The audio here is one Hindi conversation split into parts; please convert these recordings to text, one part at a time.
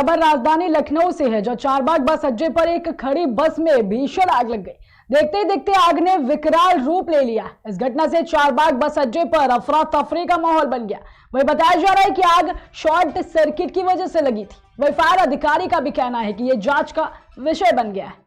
खबर राजधानी लखनऊ से है, जो चारबाग बस अड्डे पर एक खड़ी बस में भीषण आग लग गई। देखते ही देखते आग ने विकराल रूप ले लिया। इस घटना से चारबाग बस अड्डे पर अफरा तफरी का माहौल बन गया। वही बताया जा रहा है कि आग शॉर्ट सर्किट की वजह से लगी थी। वही फायर अधिकारी का भी कहना है कि यह जांच का विषय बन गया है।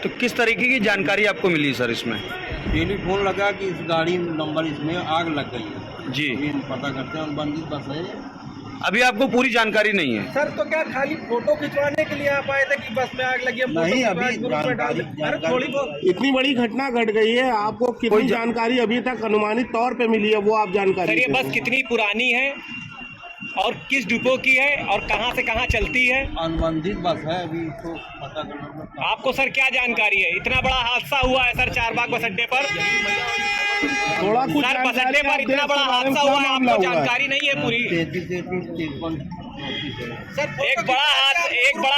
तो किस तरीके की जानकारी आपको मिली सर इसमें? टेलीफोन लगा कि इस गाड़ी नंबर इसमें आग लग गई है जी, ये पता करते हैं। अनुबंधित बस है। अभी आपको पूरी जानकारी नहीं है सर। तो क्या खाली फोटो खिंचवाने के लिए आप आए थे कि बस में आग लगी है? नहीं, अभी थोड़ी बहुत इतनी बड़ी घटना घट गई है, आपको कितनी जानकारी अभी तक अनुमानित तौर पे मिली है वो आप जानकारी? सर ये बस कितनी पुरानी है और किस डिपो की है और कहां से कहां चलती है? अनुबंधित बस है, अभी इसको पता करना। आपको सर क्या जानकारी है? इतना बड़ा हादसा हुआ है सर चारबाग बस अड्डे पर। थोड़ा कुछ सर बस अड्डे पर इतना बड़ा हादसा हुआ है, आपको जानकारी नहीं है पूरी? सर एक बड़ा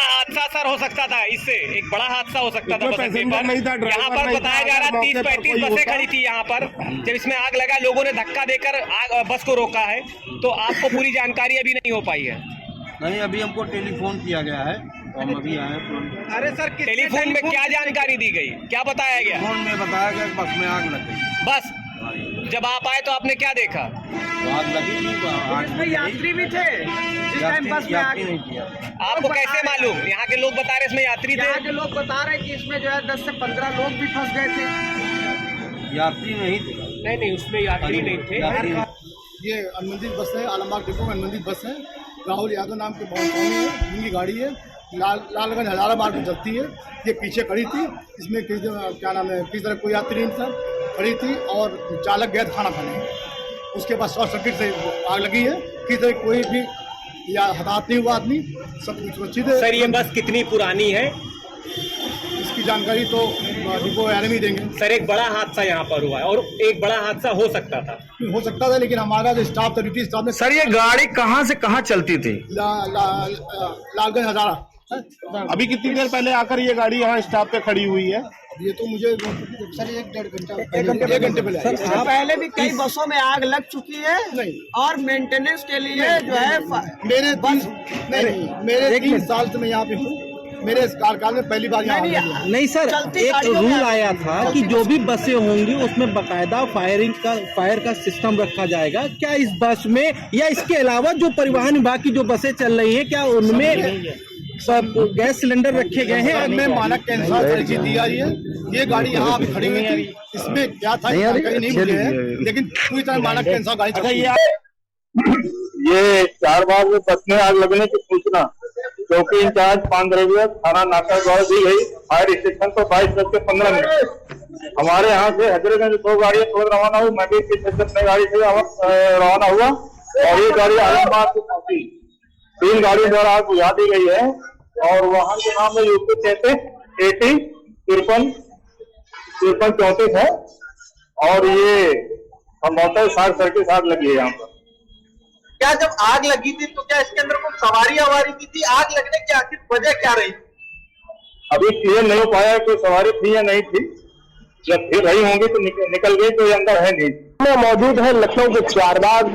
हादसा सर हो सकता था, इससे एक बड़ा हादसा हो सकता था बस अड्डे पर। यहाँ पर बताया जा रहा 30-35 बसें खड़ी थी यहाँ पर। जब इसमें आग लगा लोगों ने धक्का देकर बस को रोका है, तो आपको पूरी जानकारी अभी नहीं हो पाई है? नहीं, अभी हमको टेलीफोन किया गया है, हम अभी आए तुरंत। अरे सर टेलीफोन में क्या जानकारी दी गई, क्या बताया गया? फोन में बताया गया कि बस में आग लग गई। बस जब आप आए तो आपने क्या देखा? आग लगी थी, इसमें यात्री भी थे जिस टाइम बस में आग नहीं किया। आपको कैसे मालूम? यहाँ के लोग बता रहे इसमें यात्री थे। यहाँ के लोग बता रहे कि इसमें जो है 10 से 15 लोग भी फंस गए थे। यात्री नहीं थे। नहीं उसमें यात्री नहीं थे। ये अनुबंधित बस है, आलमबाग डिपो में अनुबंधित बस है। राहुल यादव नाम के बहुत है, जिनकी गाड़ी है, लालगंज हजारा मार्ग में चलती है। ये पीछे खड़ी थी, इसमें क्या नाम है, किसी तरह कोई यात्री नहीं था, खड़ी थी और चालक गया खाना खाने। उसके बाद शॉर्ट सर्किट से आग लगी है। किसी तरह कोई भी या हताहत नहीं हुआ आदमी, सब कुछ सुरक्षित है। सर ये बस कितनी पुरानी है? इसकी जानकारी तो डिपो वाले ही देंगे। सर एक बड़ा हादसा यहाँ पर हुआ है और एक बड़ा हादसा हो सकता था, लेकिन हमारा जो स्टाफ था सर, ये गाड़ी कहाँ से कहाँ चलती थी? लालगंज हजारा। अभी कितनी देर पहले आकर ये गाड़ी यहाँ स्टॉप पे खड़ी हुई है? ये तो मुझे सर एक घंटे पहले। पहले भी कई बसों में आग लग चुकी है और मेंटेनेंस के लिए जो है मेरे 3 साल से मैं यहाँ पे हूँ। मेरे इस कार्यकाल में पहली बार नहीं सर, एक रूल आया था कि जो भी बसें होंगी उसमें बकायदा फायर का सिस्टम रखा जाएगा। क्या इस बस में या इसके अलावा जो परिवहन विभाग की जो बसें चल रही हैं, क्या उनमें सब गैस सिलेंडर रखे गए हैं? में मानक के अनुसार तरजीह दी जा रही है। ये गाड़ी यहाँ अभी खड़ी हुई थी, इसमें क्या था नहीं मुझे है, लेकिन पूरी तरह मानक के अनुसार गाड़ी। ये चारबाग में बस में आग लगने की सूचना चौकी इंचार्ज पांडरेविया थाना नाका द्वारा दी गई। फायर स्टेशन पर 22:15 हमारे यहाँ से हजरतगंज 2 गाड़ियां तुरंत रवाना हुई। मैं भी अपने गाड़ी से रवाना हुआ और ये गाड़ी आलमबाग से पहुंची। 3 गाड़ियों द्वारा आग बुझा दी गई है और वाहन के नाम में यूपी 33 80 53 34 है और ये संभवतः शॉर्ट सर्किट आग लगी है यहाँ पर। क्या जब आग लगी थी तो क्या इसके अंदर कोई सवारी की थी? आग लगने की आखिर वजह क्या रही? अभी क्लियर नहीं हो पाया कोई सवारी थी या नहीं थी। जब फिर रही होंगी तो निकल गई, तो ये अंदर है नहीं। मैं मौजूद है लखनऊ के चारबाग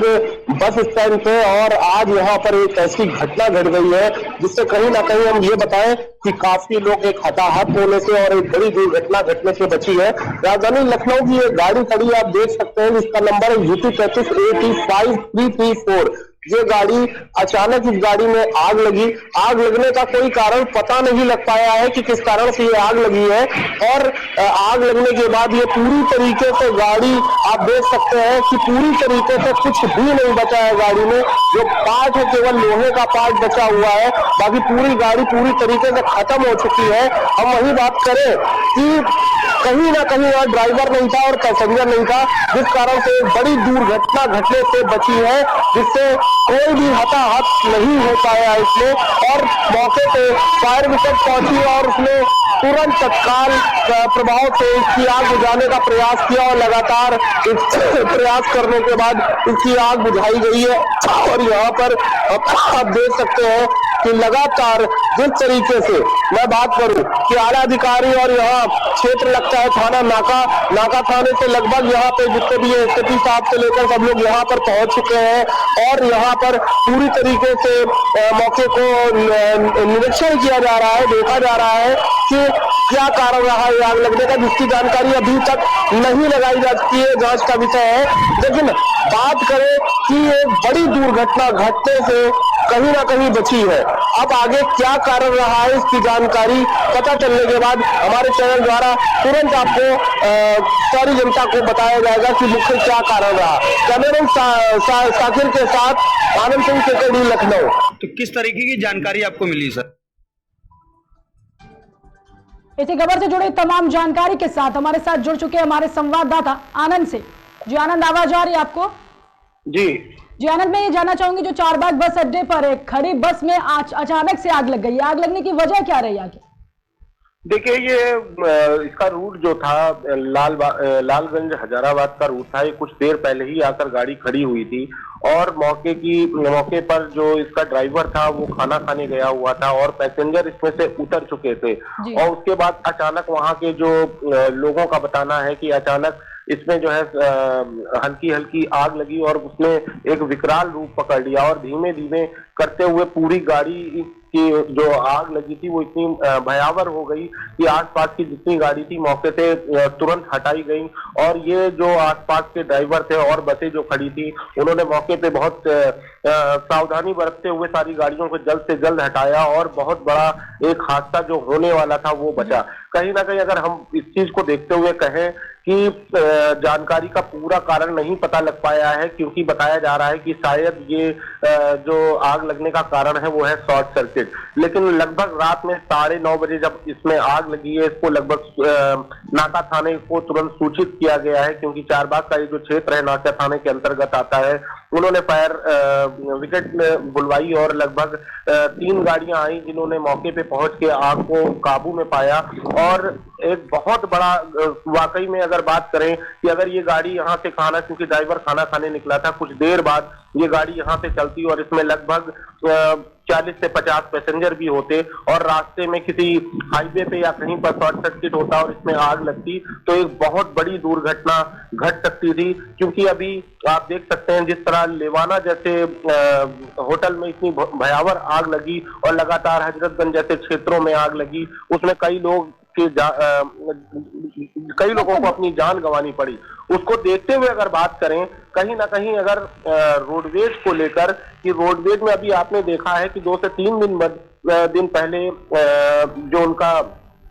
बस स्टैंड पे और आज यहाँ पर एक ऐसी घटना घट गई है जिससे कहीं ना कहीं हम ये बताएं कि काफी लोग एक हताहत होने से और एक बड़ी दुर्घटना घटने से बची है। राजधानी लखनऊ की एक गाड़ी खड़ी आप देख सकते हैं, जिसका नंबर है UP 33 85334। ये गाड़ी अचानक इस गाड़ी में आग लगी। आग लगने का कोई कारण पता नहीं लग पाया है कि किस कारण से ये आग लगी है और आग लगने के बाद ये पूरी तरीके से गाड़ी आप देख सकते हैं कि पूरी तरीके से कुछ भी नहीं बचा है। गाड़ी में जो पार्ट है केवल लोहे का पार्ट बचा हुआ है, बाकी पूरी गाड़ी पूरी तरीके से खत्म हो चुकी है। हम वही बात करें कि कहीं ना कहीं वहाँ ड्राइवर नहीं था और पैसेंजर नहीं था, जिस कारण से एक बड़ी दुर्घटना घटने से बची है, जिससे कोई भी हताहत नहीं हो पाया इसमें। और मौके पे फायर ब्रिगेड पहुंची और उसने तुरंत तत्काल प्रभाव से इसकी आग बुझाने का प्रयास किया और लगातार इस प्रयास करने के बाद इसकी आग बुझाई गई है। और यहाँ पर आप देख सकते हैं कि लगातार जिस तरीके से मैं बात करूं कि आला अधिकारी और यहाँ क्षेत्र लगता है थाना नाका थाने से लगभग यहाँ पे जितने भी एसपी साहब से लेकर सब लोग यहाँ पर पहुंच चुके हैं और यहाँ पर पूरी तरीके से मौके को निरीक्षण किया जा रहा है, देखा जा रहा है कि क्या कारण रहा है आग लगने का, जिसकी जानकारी अभी तक नहीं लगाई जा सकती है, जांच का विषय है। लेकिन बात करें कि एक बड़ी दुर्घटना घटने से कहीं ना कहीं बची है। अब आगे क्या कारण रहा है इसकी जानकारी पता चलने के बाद हमारे चैनल द्वारा तुरंत आपको सारी जनता को बताया जाएगा कि मुख्य क्या कारण रहा। कैमरामैन साकिर के साथ आनंद सिंह केकेडी, लखनऊ। तो किस तरीके की जानकारी आपको मिली सर? इसी खबर से जुड़ी तमाम जानकारी के साथ हमारे साथ जुड़ चुके हमारे संवाददाता आनंद से। जी आनंद, आवाज आ रही है आपको? जी आनंद, मैं ये जानना चाहूंगी, जो चारबाग बस अड्डे पर एक खड़ी बस में अचानक से आग लग गई, आग लगने की वजह क्या रही आगे? देखिए, ये इसका रूट जो था लालगंज हजाराबाद का रूट था। ये कुछ देर पहले ही आकर गाड़ी खड़ी हुई थी और मौके पर जो इसका ड्राइवर था वो खाना खाने गया हुआ था और पैसेंजर इसमें से उतर चुके थे। और उसके बाद अचानक वहां के जो लोगों का बताना है कि अचानक इसमें जो है हल्की हल्की आग लगी और उसने एक विकराल रूप पकड़ लिया और धीमे धीमे करते हुए पूरी गाड़ी की जो आग लगी थी वो इतनी भयावह हो गई कि आसपास की जितनी गाड़ी थी मौके से तुरंत हटाई गई और ये जो आसपास के ड्राइवर थे और बसें जो खड़ी थी उन्होंने मौके पे बहुत सावधानी बरतते हुए सारी गाड़ियों को जल्द से जल्द हटाया और बहुत बड़ा एक हादसा जो होने वाला था वो बचा। कहीं ना कहीं अगर हम इस चीज को देखते हुए कहें कि जानकारी का पूरा कारण नहीं पता लग पाया है, क्योंकि बताया जा रहा है कि शायद ये जो आग लगने का कारण है वो है शॉर्ट सर्किट। लेकिन लगभग रात में 9:30 बजे जब इसमें आग लगी है, इसको लगभग नाका थाने को तुरंत सूचित किया गया है, क्योंकि चारबाग का ये जो क्षेत्र है नाका थाने के अंतर्गत आता है। उन्होंने फायर विकेट बुलवाई और लगभग 3 गाड़ियां आई जिन्होंने मौके पे पहुंच के आग को काबू में पाया। और एक बहुत बड़ा वाकई में अगर बात करें कि अगर ये गाड़ी यहाँ से क्योंकि ड्राइवर खाना खाने निकला था, कुछ देर बाद ये गाड़ी यहाँ से चलती और इसमें लगभग 40 से 50 पैसेंजर भी होते और रास्ते में किसी हाईवे पे या कहीं पर शॉर्ट सर्किट होता और इसमें आग लगती तो एक बहुत बड़ी दुर्घटना घट सकती थी। क्योंकि अभी आप देख सकते हैं जिस तरह लेवाना जैसे होटल में इतनी भयावह आग लगी और लगातार हजरतगंज जैसे क्षेत्रों में आग लगी, उसमें कई लोगों को अपनी जान गंवानी पड़ी। उसको देखते हुए अगर बात करें कहीं ना कहीं अगर रोडवेज को लेकर कि रोडवेज में अभी आपने देखा है कि 2 से 3 दिन पहले जो उनका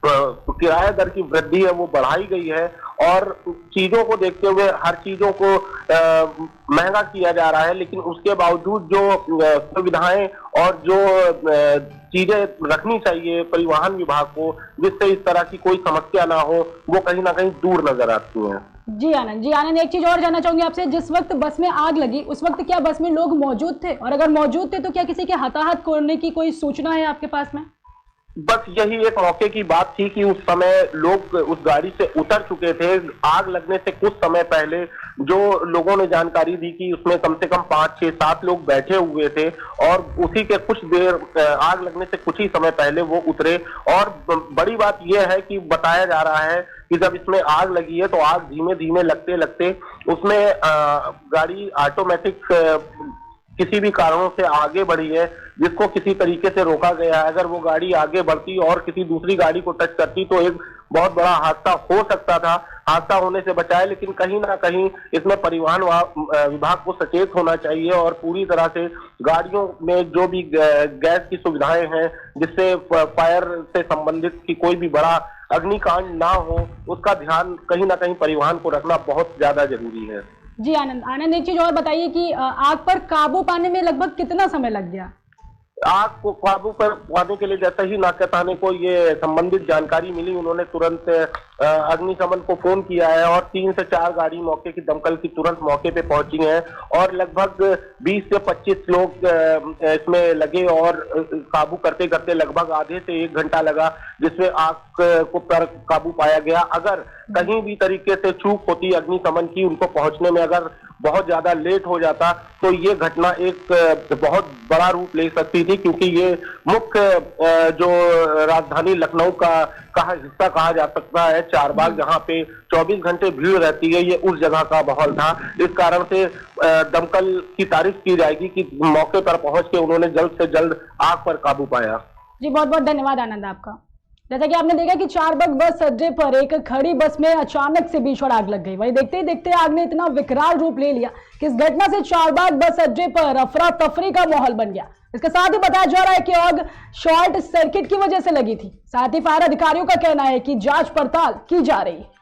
किराया दर की वृद्धि है वो बढ़ाई गई है और चीजों को देखते हुए हर चीजों को महंगा किया जा रहा है। लेकिन उसके बावजूद जो सुविधाएं और जो चीजें रखनी चाहिए परिवहन विभाग को जिससे इस तरह की कोई समस्या ना हो, वो कहीं ना कहीं दूर नजर आती है। जी आनंद, एक चीज और जानना चाहूंगी आपसे, जिस वक्त बस में आग लगी उस वक्त क्या बस में लोग मौजूद थे, और अगर मौजूद थे तो क्या किसी के हताहत होने की कोई सूचना है आपके पास में? बस यही एक मौके की बात थी कि उस समय लोग उस गाड़ी से उतर चुके थे। आग लगने से कुछ समय पहले जो लोगों ने जानकारी दी कि उसमें कम से कम 5, 6, 7 लोग बैठे हुए थे और उसी के कुछ देर आग लगने से कुछ ही समय पहले वो उतरे। और बड़ी बात यह है कि बताया जा रहा है कि जब इसमें आग लगी है तो आग धीमे धीमे लगते लगते उसमें गाड़ी ऑटोमेटिक किसी भी कारणों से आगे बढ़ी है जिसको किसी तरीके से रोका गया है। अगर वो गाड़ी आगे बढ़ती और किसी दूसरी गाड़ी को टच करती तो एक बहुत बड़ा हादसा हो सकता था। हादसा होने से बचाए, लेकिन कहीं ना कहीं इसमें परिवहन विभाग को सचेत होना चाहिए और पूरी तरह से गाड़ियों में जो भी गैस की सुविधाएं हैं जिससे फायर से संबंधित की कोई भी बड़ा अग्निकांड ना हो उसका ध्यान कहीं ना कहीं परिवहन को रखना बहुत ज्यादा जरूरी है। जी आनंद, एक चीज और बताइए कि आग पर काबू पाने में लगभग कितना समय लग गया? आग को काबू पर पाने के लिए जैसे ही नाका थाने को ये संबंधित जानकारी मिली उन्होंने तुरंत अग्निशमन को फोन किया है और 3 से 4 गाड़ी मौके की दमकल की तुरंत मौके पे पहुंची हैं और लगभग 20 से 25 लोग इसमें लगे और काबू करते करते लगभग आधे से 1 घंटा लगा जिसमें आग को काबू पाया गया। अगर कहीं भी तरीके से चूक होती अग्निशमन की उनको पहुंचने में, अगर बहुत ज्यादा लेट हो जाता तो ये घटना एक बहुत बड़ा रूप ले सकती थी, क्योंकि ये मुख्य जो राजधानी लखनऊ का हिस्सा कहा जा सकता है, चारबाग, जहां पे 24 घंटे भीड़ रहती है, ये उस जगह का माहौल था। इस कारण से दमकल की तारीफ की जाएगी कि मौके पर पहुंच के उन्होंने जल्द से जल्द आग पर काबू पाया। जी बहुत बहुत धन्यवाद आनंद आपका। जैसा कि आपने देखा कि चारबाग बस अड्डे पर एक खड़ी बस में अचानक से भीषण आग लग गई। वहीं देखते ही देखते आग ने इतना विकराल रूप ले लिया कि इस घटना से चारबाग बस अड्डे पर अफरा तफरी का माहौल बन गया। इसके साथ ही बताया जा रहा है कि आग शॉर्ट सर्किट की वजह से लगी थी। साथ ही फायर अधिकारियों का कहना है कि जांच पड़ताल की जा रही है।